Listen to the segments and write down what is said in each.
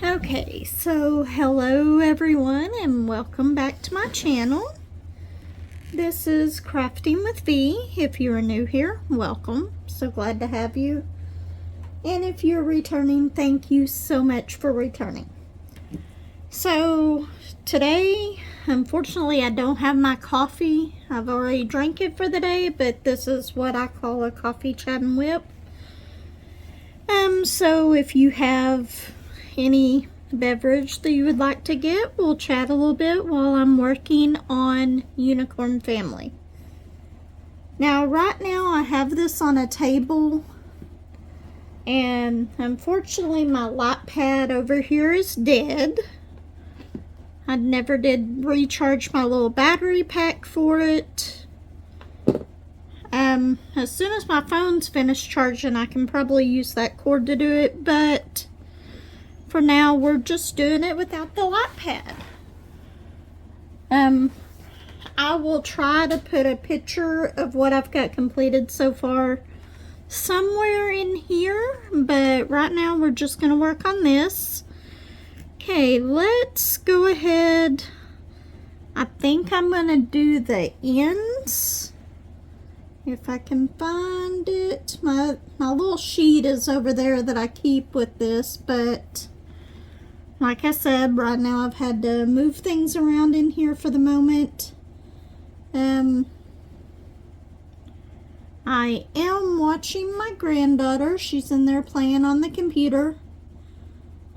Okay, so hello everyone and welcome back to my channel. This is Crafting with V. If you are new here, welcome. So glad to have you. And if you're returning, thank you so much for returning. So today, unfortunately, I don't have my coffee. I've already drank it for the day, but this is what I call a coffee, chat, and whip. So if you have any beverage that you would like to get, we'll chat a little bit while I'm working on Unicorn Family. Now, right now I have this on a table, and unfortunately my light pad over here is dead. I never did recharge my little battery pack for it. As soon as my phone's finished charging, I can probably use that cord to do it, but for now, we're just doing it without the light pad. I will try to put a picture of what I've got completed so far somewhere in here, but right now we're just going to work on this. Okay, let's go ahead. I think I'm going to do the ends. If I can find it. My little sheet is over there that I keep with this, but like I said, right now I've had to move things around in here for the moment. I am watching my granddaughter. She's in there playing on the computer.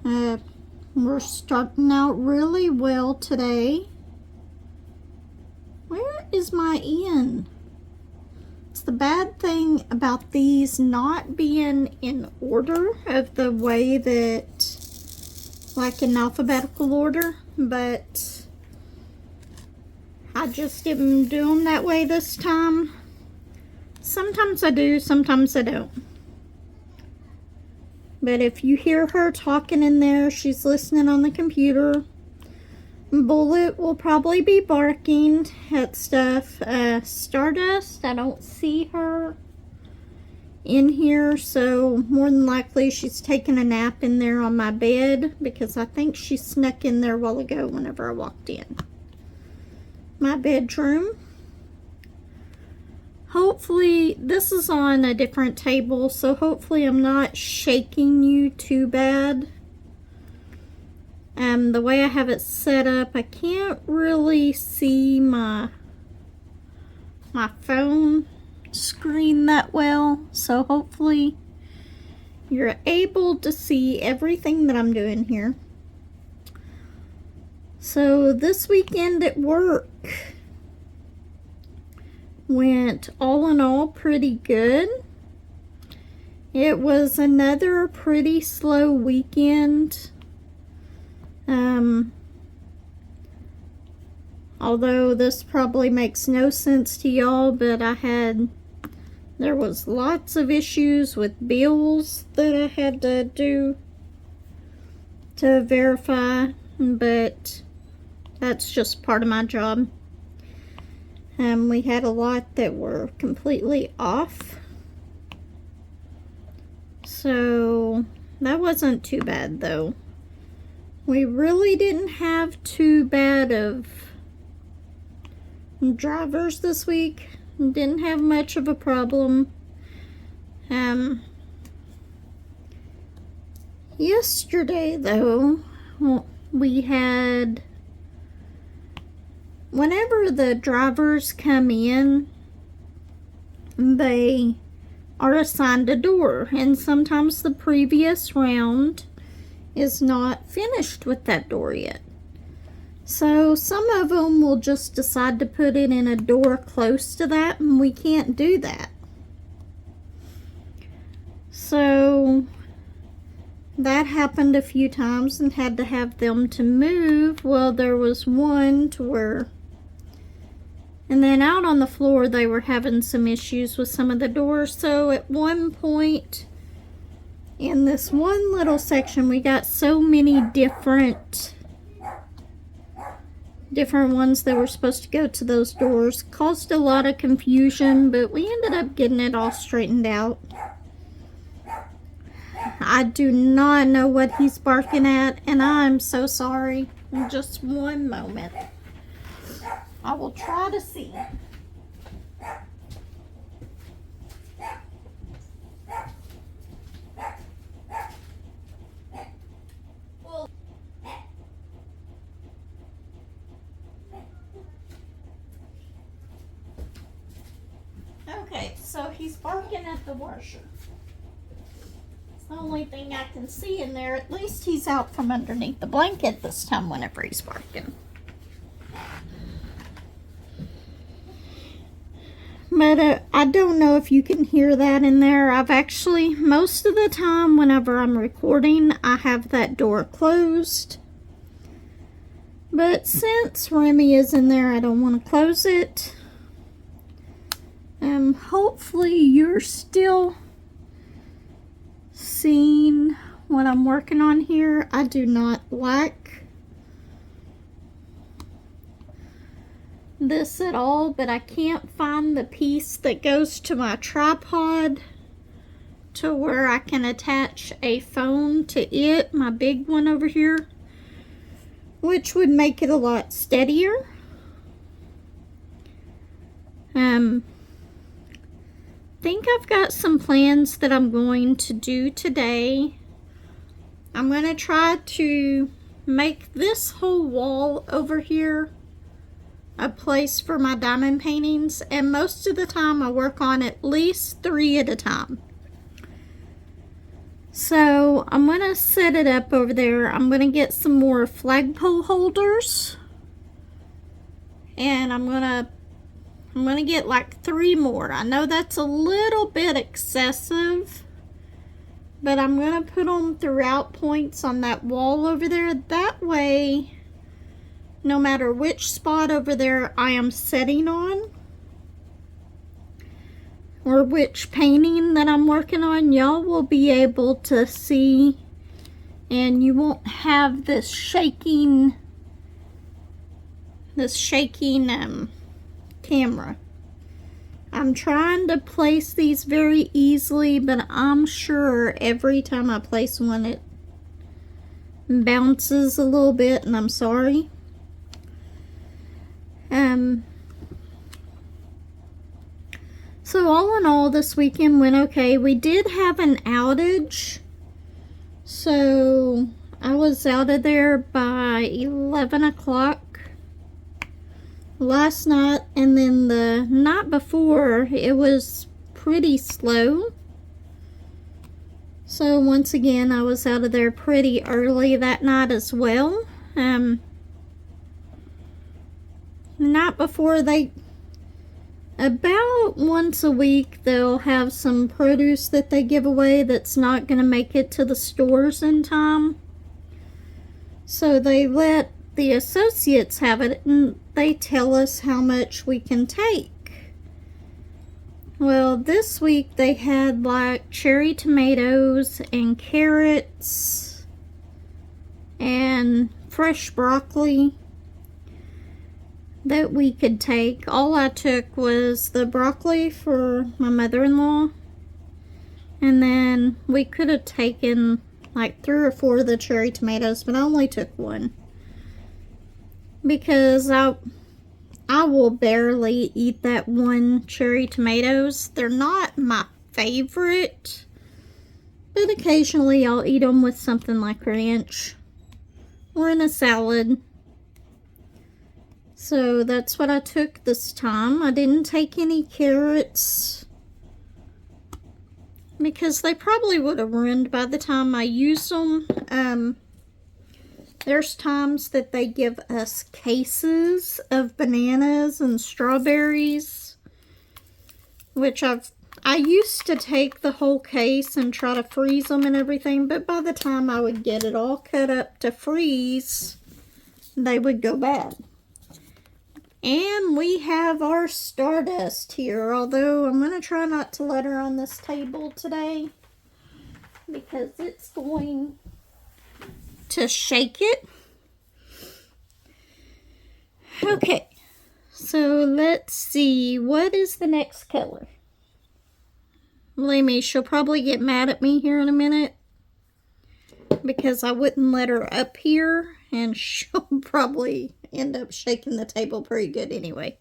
We're starting out really well today. Where is my end? It's the bad thing about these not being in order of the way that, like in alphabetical order, but I just didn't do them that way this time. Sometimes I do, sometimes I don't. But if you hear her talking in there, she's listening on the computer. Bullet will probably be barking at stuff. Stardust, I don't see her in here, so more than likely she's taking a nap in there on my bed, because I think she snuck in there a while ago whenever I walked in. My bedroom. Hopefully, this is on a different table, so hopefully I'm not shaking you too bad. The way I have it set up, I can't really see my phone screen that well, so hopefully you're able to see everything that I'm doing here. So this weekend at work went all in all pretty good. It was another pretty slow weekend. Although this probably makes no sense to y'all, but there was lots of issues with bills that I had to do to verify, but that's just part of my job. We had a lot that were completely off, so that wasn't too bad though. We really didn't have too bad of drivers this week. Didn't have much of a problem. Yesterday though, we had, whenever the drivers come in, they are assigned a door, and sometimes the previous round is not finished with that door yet. So some of them will just decide to put it in a door close to that, and we can't do that. So that happened a few times and had to have them to move. Well, there was one to where, and then out on the floor they were having some issues with some of the doors. So at one point in this one little section, we got so many different ones that were supposed to go to those doors. Caused a lot of confusion, but we ended up getting it all straightened out. I do not know what he's barking at, and I'm so sorry. Just one moment. I will try to see. Okay, so he's barking at the washer. It's the only thing I can see in there. At least he's out from underneath the blanket this time whenever he's barking. But I don't know if you can hear that in there. I've actually, most of the time whenever I'm recording, I have that door closed. But since Remy is in there, I don't want to close it. Hopefully you're still seeing what I'm working on here. I do not like this at all, but I can't find the piece that goes to my tripod to where I can attach a phone to it, my big one over here, which would make it a lot steadier. Think I've got some plans that I'm going to do today. I'm going to try to make this whole wall over here a place for my diamond paintings, and most of the time I work on at least 3 at a time. So I'm going to set it up over there. I'm going to get some more flagpole holders, and I'm going to get like 3 more. I know that's a little bit excessive, but I'm going to put them throughout points on that wall over there. That way, no matter which spot over there I am setting on, or which painting that I'm working on, y'all will be able to see, and you won't have this shaking camera. I'm trying to place these very easily, but I'm sure every time I place one it bounces a little bit, and I'm sorry. So all in all, this weekend went okay. We did have an outage, so I was out of there by 11 o'clock last night, and then the night before it was pretty slow. So once again, I was out of there pretty early that night as well. The night before, about once a week they'll have some produce that they give away that's not going to make it to the stores in time. So they let the associates have it, and they tell us how much we can take. Well, this week they had like cherry tomatoes and carrots and fresh broccoli that we could take. All I took was the broccoli for my mother-in-law, and then we could have taken like 3 or 4 of the cherry tomatoes, but I only took 1 because I will barely eat that 1 cherry tomatoes. They're not my favorite, but occasionally I'll eat them with something like ranch or in a salad. So that's what I took this time. I didn't take any carrots because they probably would have ruined by the time I used them. There's times that they give us cases of bananas and strawberries, which I used to take the whole case and try to freeze them and everything, but by the time I would get it all cut up to freeze, they would go bad. And we have our Stardust here, although I'm going to try not to let her on this table today because it's going to shake it. Okay, so let's see, what is the next color? Believe me, she'll probably get mad at me here in a minute. because I wouldn't let her up here and she'll probably end up shaking the table pretty good anyway.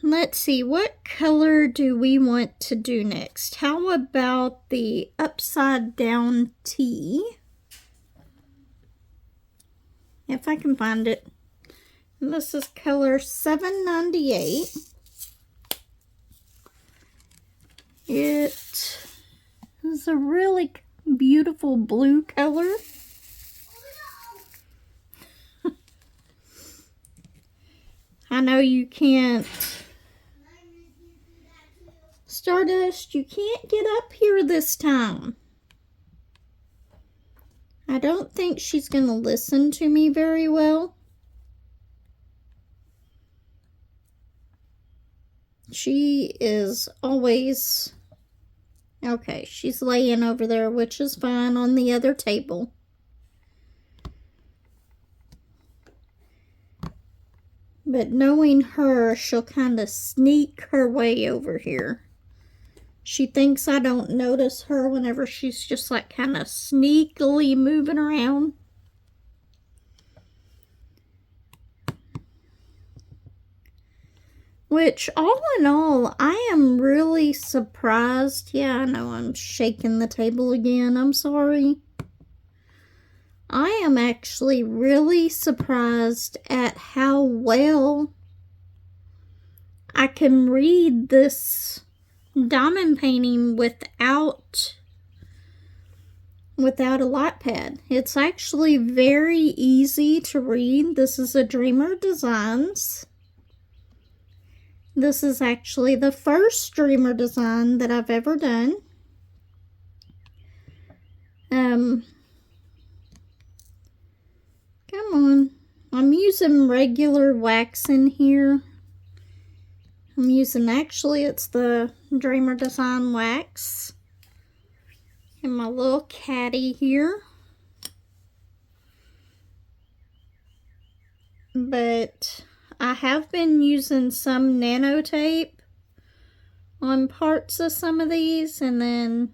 Let's see, what color do we want to do next? How about the upside down T? If I can find it. And this is color 798. It is a really beautiful blue color. I know you can't. Stardust, you can't get up here this time. I don't think she's going to listen to me very well. She is always... Okay, she's laying over there, which is fine, on the other table. But knowing her, she'll kind of sneak her way over here. She thinks I don't notice her whenever she's just like kind of sneakily moving around. Which, all in all, I am really surprised. Yeah, I know I'm shaking the table again. I'm sorry. I am actually really surprised at how well I can read this diamond painting without a lightpad. It's actually very easy to read. This is a Dreamer Designs. This is actually the first Dreamer design that I've ever done. Come on. I'm using regular wax in here. I'm using, actually, it's the Dreamer Design wax. And my little caddy here. But I have been using some nano tape on parts of some of these, and then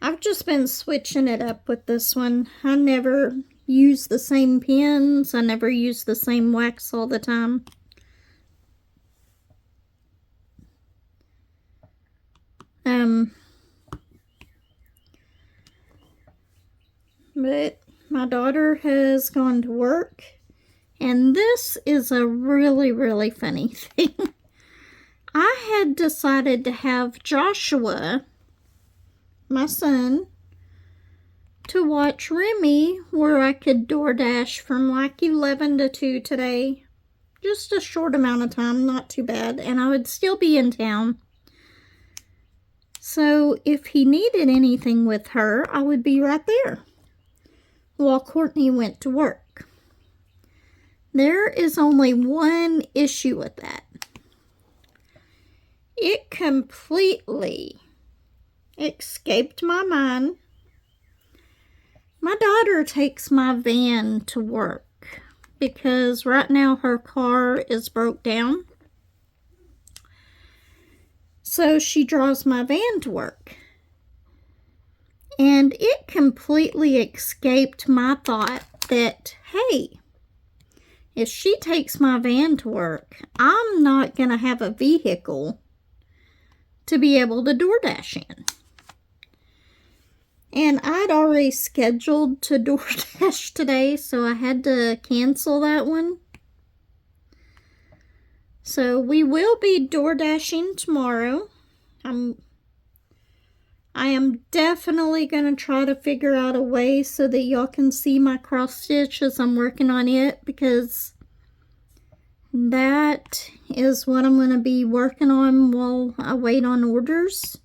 I've just been switching it up with this one. I never use the same pens. I never use the same wax all the time. But my daughter has gone to work. And this is a really, really funny thing. I had decided to have Joshua, my son, to watch Remy, where I could DoorDash from like 11 to 2 today. Just a short amount of time, not too bad. And I would still be in town. So if he needed anything with her, I would be right there while Courtney went to work. There is only one issue with that. It completely escaped my mind. My daughter takes my van to work because right now her car is broke down. So she draws my van to work. And it completely escaped my thought that, hey, if she takes my van to work, I'm not going to have a vehicle to be able to DoorDash in. And I'd already scheduled to DoorDash today, so I had to cancel that one. So we will be DoorDashing tomorrow. I am definitely going to try to figure out a way so that y'all can see my cross stitch as I'm working on it, because that is what I'm going to be working on while I wait on orders.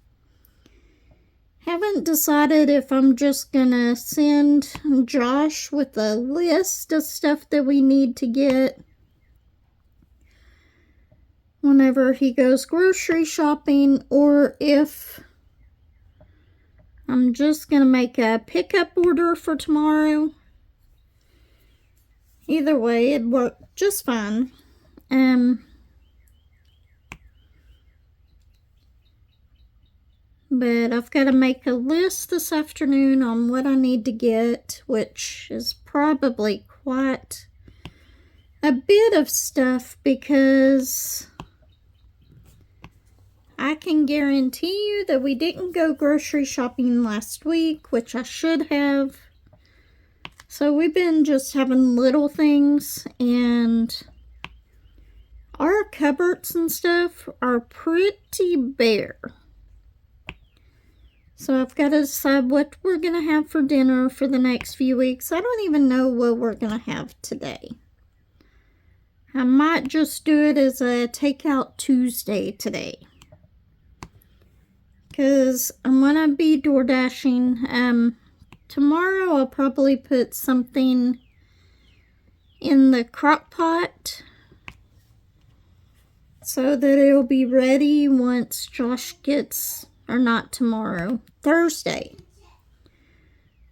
Haven't decided if I'm just going to send Josh with a list of stuff that we need to get whenever he goes grocery shopping, or if I'm just going to make a pickup order for tomorrow. Either way, it'd work just fine. But I've got to make a list this afternoon on what I need to get, which is probably quite a bit of stuff, because I can guarantee you that we didn't go grocery shopping last week, which I should have. So we've been just having little things, and our cupboards and stuff are pretty bare. So I've got to decide what we're going to have for dinner for the next few weeks. I don't even know what we're going to have today. I might just do it as a takeout Tuesday today, because I'm going to be door dashing. Tomorrow I'll probably put something in the crock pot so that it'll be ready once Josh gets, or not tomorrow, Thursday.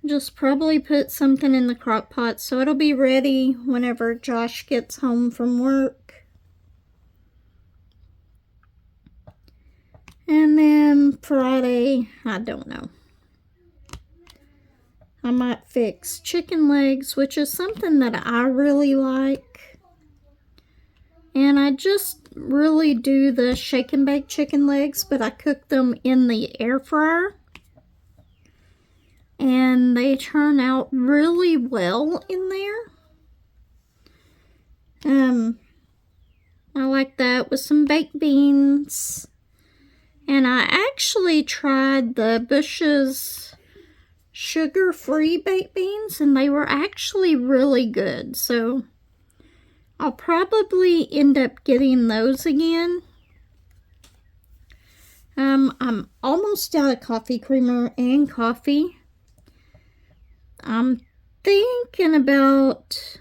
Just probably put something in the crock pot so it'll be ready whenever Josh gets home from work. And then Friday, I don't know. I might fix chicken legs, which is something that I really like. And I just really do the shake and bake chicken legs, but I cook them in the air fryer. And they turn out really well in there. I like that with some baked beans. And I actually tried the Bush's sugar-free baked beans, and they were actually really good. So I'll probably end up getting those again. I'm almost out of coffee creamer and coffee. I'm thinking about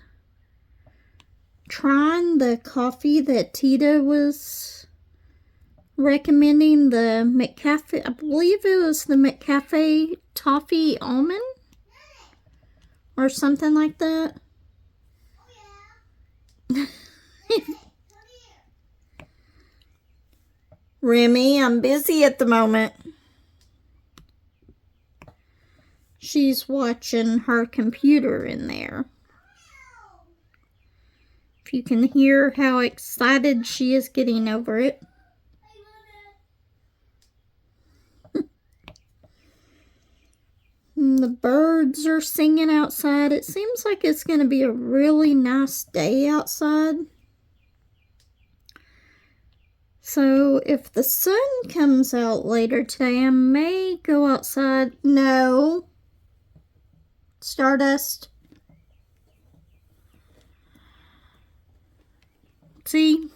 trying the coffee that Tita was recommending, the McCafe. I believe it was the McCafe Toffee Almond or something like that. Remy, I'm busy at the moment. She's watching her computer in there. If you can hear how excited she is getting over it. And the birds are singing outside. It seems like it's going to be a really nice day outside. So if the sun comes out later today, I may go outside. No. Stardust. See?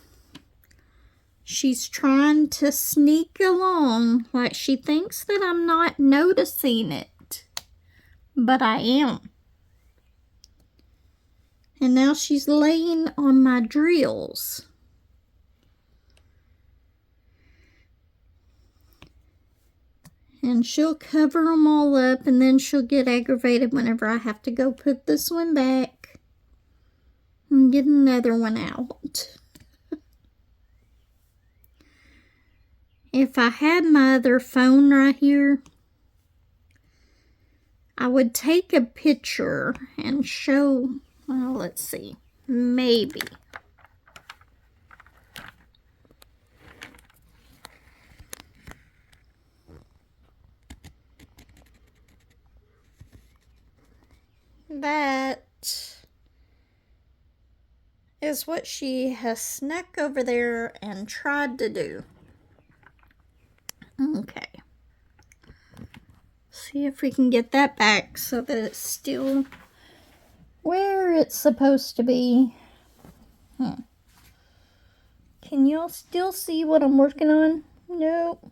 She's trying to sneak along like she thinks that I'm not noticing it. But I am. And now she's laying on my drills. And she'll cover them all up, and then she'll get aggravated whenever I have to go put this one back and get another one out. If I had my other phone right here, I would take a picture and show, well, let's see, maybe. That is what she has snuck over there and tried to do. Okay. See if we can get that back so that it's still where it's supposed to be. Can y'all still see what I'm working on? Nope.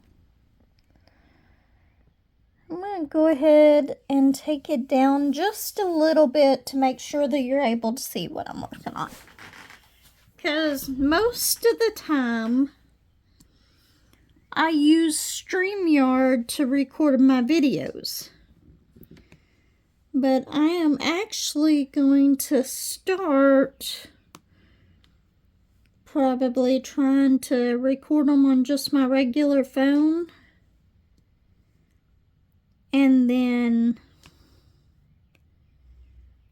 I'm going to go ahead and take it down just a little bit to make sure that you're able to see what I'm working on. Because most of the time, I use StreamYard to record my videos. But I am actually going to start probably trying to record them on just my regular phone. And then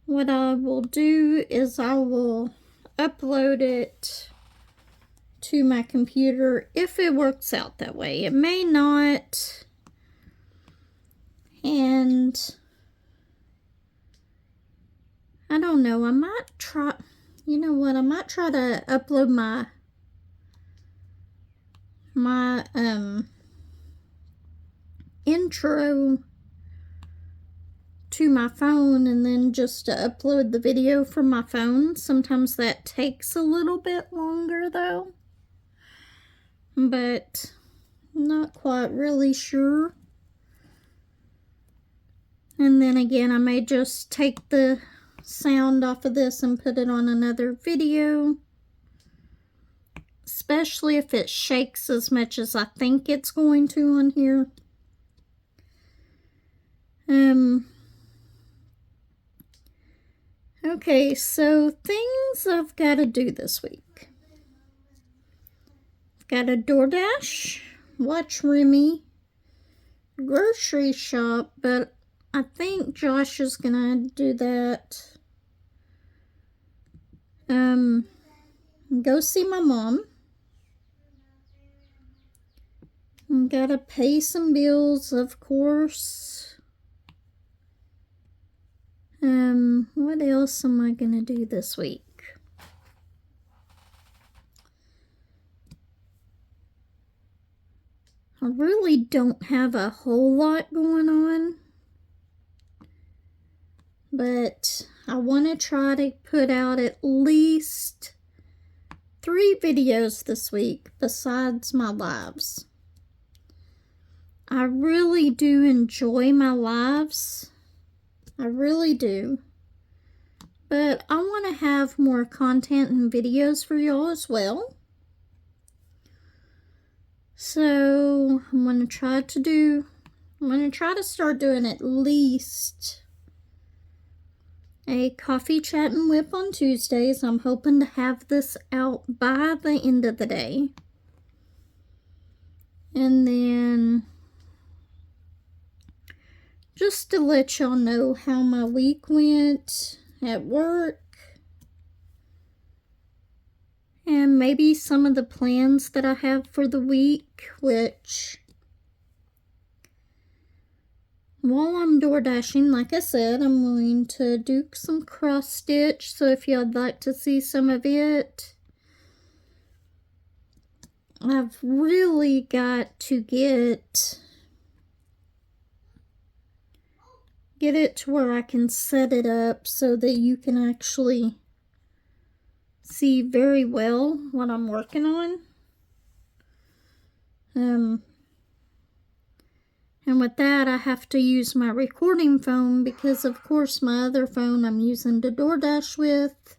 what I will do is I will upload it to my computer if it works out that way. It may not. And I don't know, I might try, you know what, I might try to upload my intro to my phone and then just to upload the video from my phone. Sometimes that takes a little bit longer though, but not quite really sure. And then again, I may just take the sound off of this and put it on another video, especially if it shakes as much as I think it's going to on here. Okay, so things I've got to do this week. I've got a DoorDash, watch Remy, grocery shop, but I think Josh is gonna do that. Go see my mom. Gotta pay some bills, of course. What else am I gonna do this week? I really don't have a whole lot going on, but I want to try to put out at least 3 videos this week besides my lives. I really do enjoy my lives. I really do. But I want to have more content and videos for y'all as well. So I'm going to try to start doing at least a coffee chat and WIP on Tuesdays. I'm hoping to have this out by the end of the day. And then just to let y'all know how my week went at work. And maybe some of the plans that I have for the week, which while I'm door dashing, like I said, I'm going to do some cross stitch. So if y'all'd like to see some of it, I've really got to get it to where I can set it up so that you can actually see very well what I'm working on. And with that, I have to use my recording phone because, of course, my other phone I'm using to DoorDash with.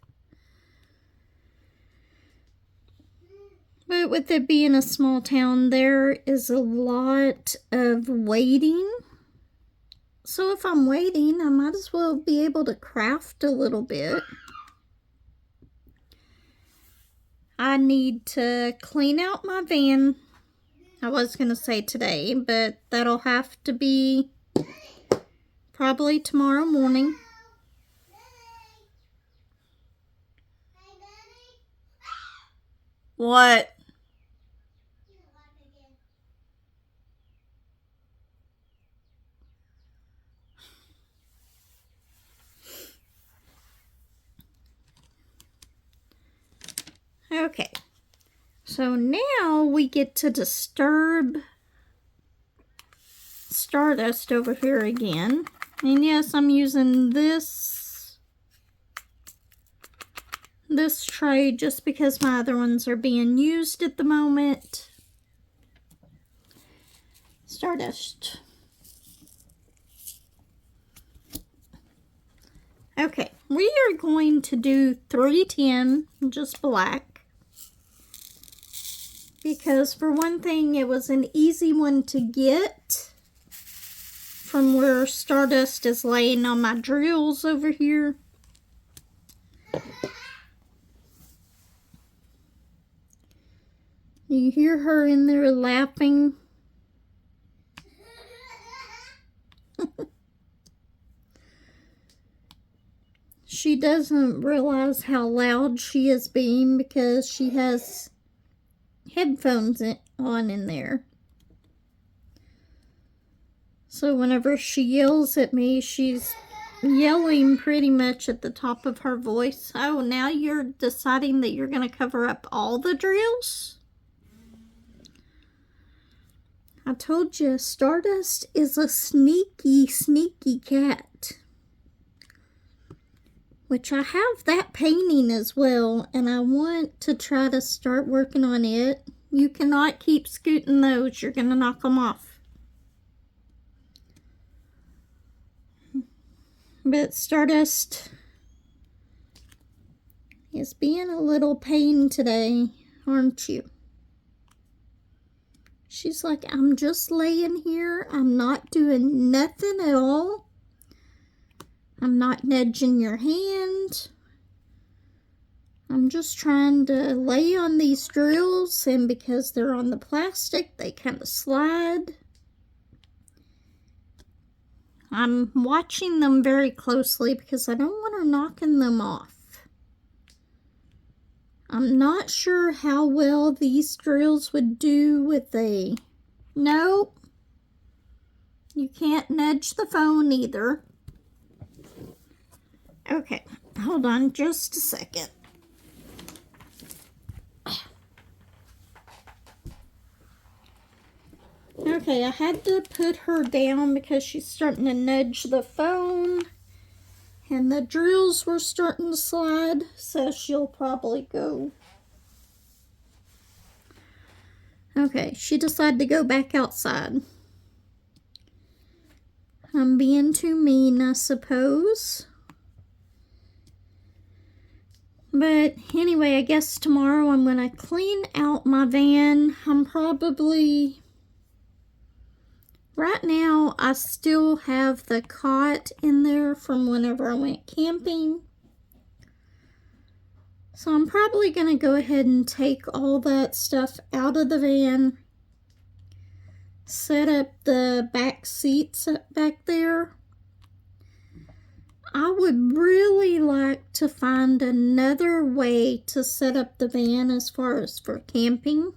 But with it being a small town, there is a lot of waiting. So if I'm waiting, I might as well be able to craft a little bit. I need to clean out my van. I was going to say today, but that'll have to be probably tomorrow morning. What? Okay. So now we get to disturb Stardust over here again. And yes, I'm using this tray just because my other ones are being used at the moment. Stardust. Okay, we are going to do 310, just black. Because for one thing, it was an easy one to get from where Stardust is laying on my drills over here. You hear her in there laughing. she doesn't realize how loud she is being because she has headphones on in there. So whenever she yells at me, she's yelling pretty much at the top of her voice. Oh, now you're deciding that you're going to cover up all the drills? I told you, Stardust is a sneaky, sneaky cat. Which I have that painting as well, and I want to try to start working on it. You cannot keep scooting those. You're going to knock them off. But Stardust is being a little pain today, aren't you? She's like, I'm just laying here. I'm not doing nothing at all. I'm not nudging your hand. I'm just trying to lay on these drills, and because they're on the plastic, they kind of slide. I'm watching them very closely because I don't want her knocking them off. I'm not sure how well these drills would do with a... Nope. You can't nudge the phone either. Okay, hold on just a second. Okay, I had to put her down because she's starting to nudge the phone. And the drills were starting to slide, so she'll probably go. Okay, she decided to go back outside. I'm being too mean, I suppose. But anyway, I guess tomorrow I'm going to clean out my van. I'm probably... Right now, I still have the cot in there from whenever I went camping. So I'm probably going to go ahead and take all that stuff out of the van. Set up the back seats back there. I would really like to find another way to set up the van as far as for camping.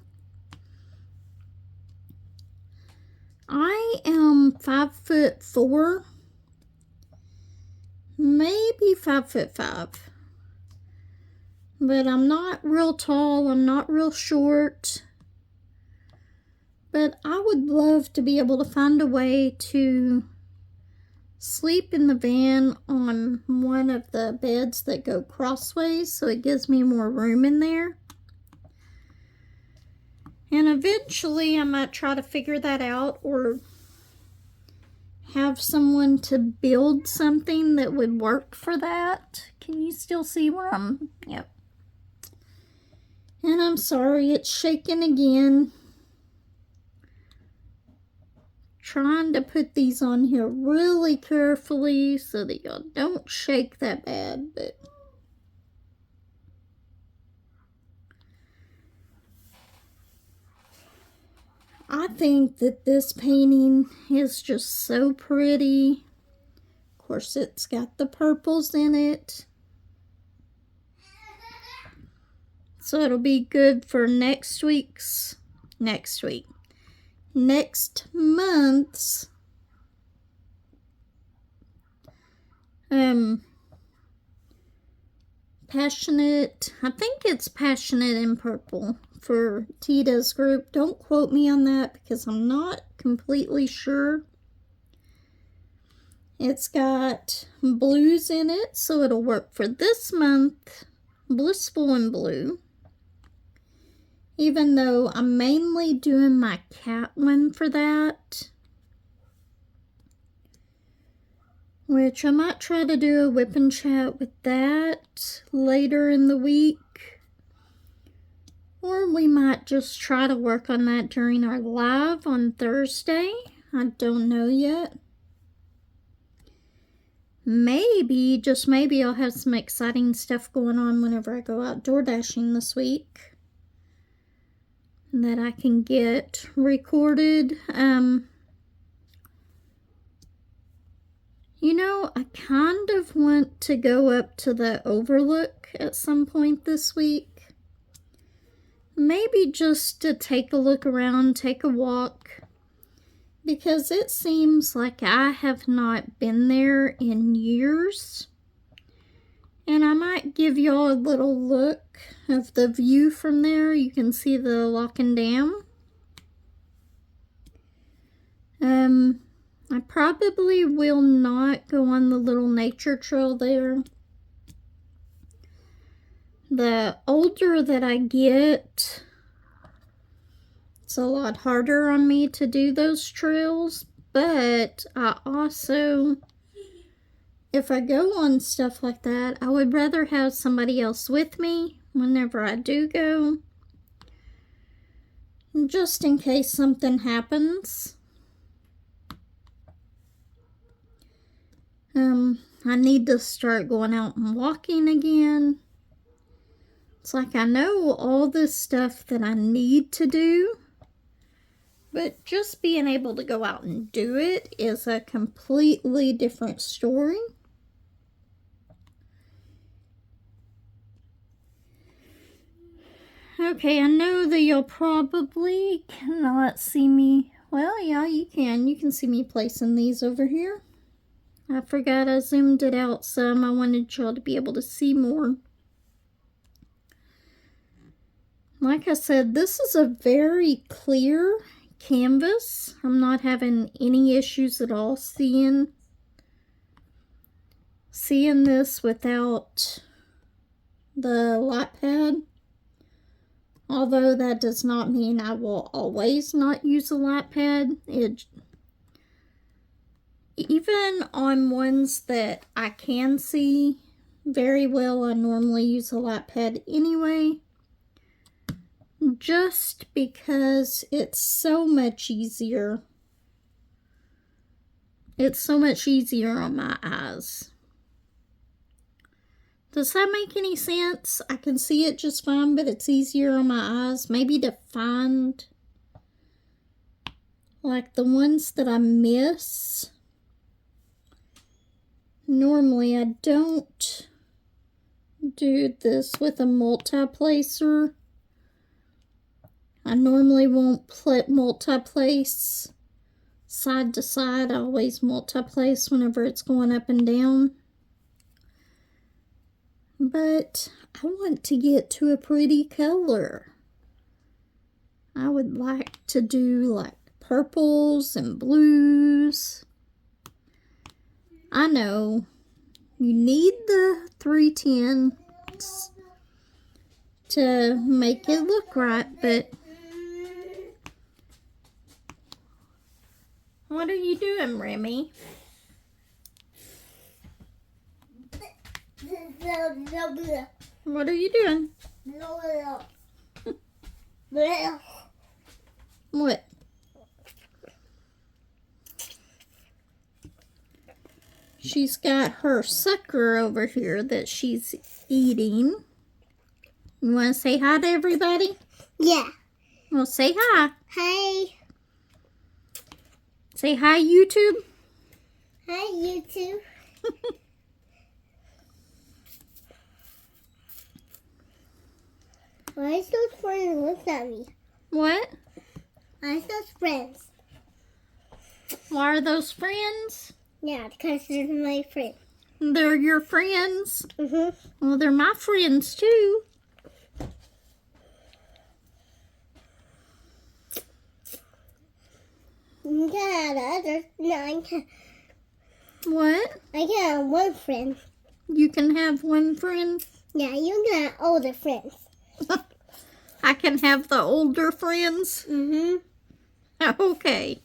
I am 5'4", maybe 5'5", but I'm not real tall, I'm not real short, but I would love to be able to find a way to sleep in the van on one of the beds that go crossways, so it gives me more room in there. And eventually I might try to figure that out, or have someone to build something that would work for that. Can you still see where I'm? Yep. And I'm sorry, it's shaking again. Trying to put these on here really carefully so that y'all don't shake that bad, but... I think that this painting is just so pretty. Of course, it's got the purples in it. So it'll be good for next month's Passionate, I think it's Passionate in Purple for Tita's group. Don't quote me on that because I'm not completely sure. It's got blues in it, so it'll work for this month, Blissful in Blue. Even though I'm mainly doing my cat one for that. Which I might try to do a whip and chat with that later in the week. Or we might just try to work on that during our live on Thursday. I don't know yet. Maybe, just maybe, I'll have some exciting stuff going on whenever I go out door dashing this week that I can get recorded. You know, I kind of want to go up to the overlook at some point this week. Maybe just to take a look around, take a walk. Because it seems like I have not been there in years. And I might give y'all a little look of the view from there. You can see the lock and dam. I probably will not go on the little nature trail there. The older that I get, it's a lot harder on me to do those trails, but I also, if I go on stuff like that, I would rather have somebody else with me whenever I do go, just in case something happens. I need to start going out and walking again. It's like I know all this stuff that I need to do, but just being able to go out and do it is a completely different story. Okay, I know that you'll probably cannot see me. Well, yeah, you can. You can see me placing these over here. I forgot I zoomed it out some. I wanted y'all to be able to see more. Like I said, this is a very clear canvas. I'm not having any issues at all seeing this without the lightpad. Although that does not mean I will always not use a lightpad. Even on ones that I can see very well, I normally use a lightpad anyway. Just because it's so much easier. It's so much easier on my eyes. Does that make any sense? I can see it just fine, but it's easier on my eyes. Maybe to find, like, the ones that I miss. Normally, I don't do this with a multi-placer. I normally won't multi-place side to side. I always multi-place whenever it's going up and down. But I want to get to a pretty color. I would like to do like purples and blues. I know you need the 310s to make it look right, but what are you doing, Remy? What are you doing? What? She's got her sucker over here that she's eating. You want to say hi to everybody? Yeah. Well, say hi. Hi. Say hi, YouTube. Hi, YouTube. Why is those friends look at me? What? Why is those friends? Why are those friends? Yeah, because they're my friend. They're your friends? Mm-hmm. Well, they're my friends, too. Yeah, the other. No, I can't. What? I can have one friend. You can have one friend? Yeah, you got older friends. I can have the older friends? Mm-hmm. Okay.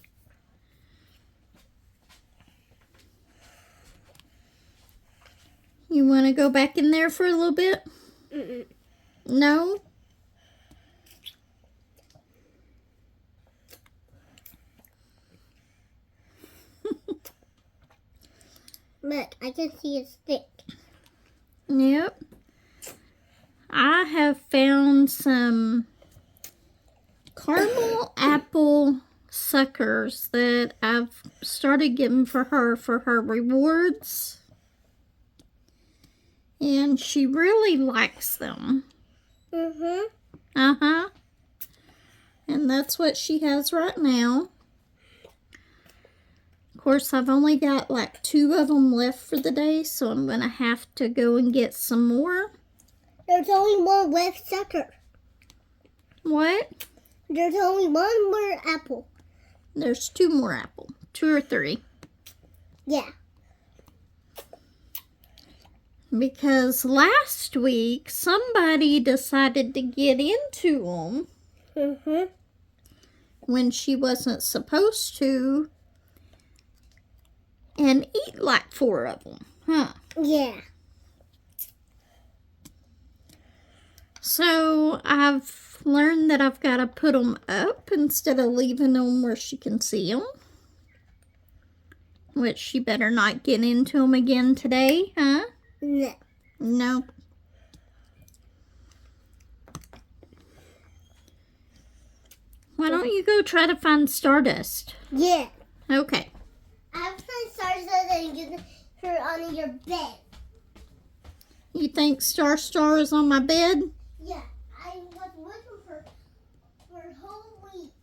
You want to go back in there for a little bit? Mm-mm. No? Look, I can see a stick. Yep. I have found some caramel apple suckers that I've started getting for her rewards. And she really likes them. Uh-huh. And that's what she has right now. Of course, I've only got like 2 of them left for the day, so I'm going to have to go and get some more. There's only one left sucker. What? There's only one more apple. There's 2 more apple. 2 or 3. Yeah. Because last week, somebody decided to get into them when she wasn't supposed to and eat like 4 of them, huh? Yeah. So I've learned that I've got to put them up instead of leaving them where she can see them. Which she better not get into them again today, huh? No. No. Why don't you go try to find Stardust? Yeah. Okay. I have some stars and get her on your bed. You think Star is on my bed? Yeah. I was looking for a whole week.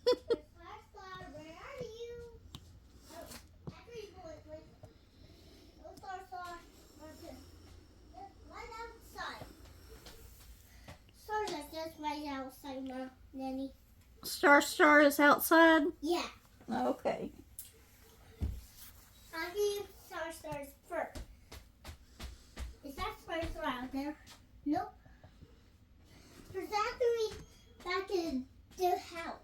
Star, where are you? Oh, after you go it, oh, Star, right outside. Stars are just right outside now, Nanny. Star is outside? Yeah. Okay. I'll give Stars first. Is that Star out there? Nope. There's actually back in the house.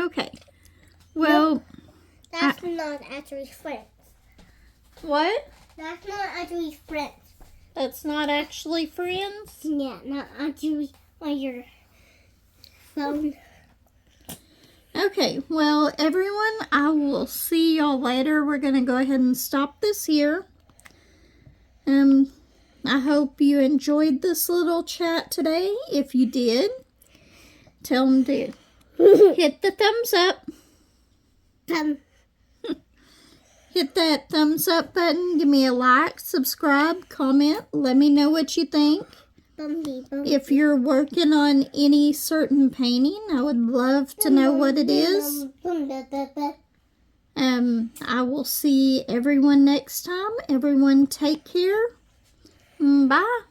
Okay. Well, That's not actually friends. what? That's not actually friends. That's not actually friends? Yeah, not actually on your phone. Okay, well, everyone, I will see y'all later. We're going to go ahead and stop this here. I hope you enjoyed this little chat today. If you did, tell them to hit the thumbs up. Hit that thumbs up button. Give me a like, subscribe, comment. Let me know what you think. If you're working on any certain painting, I would love to know what it is. I will see everyone next time. Everyone take care. Bye.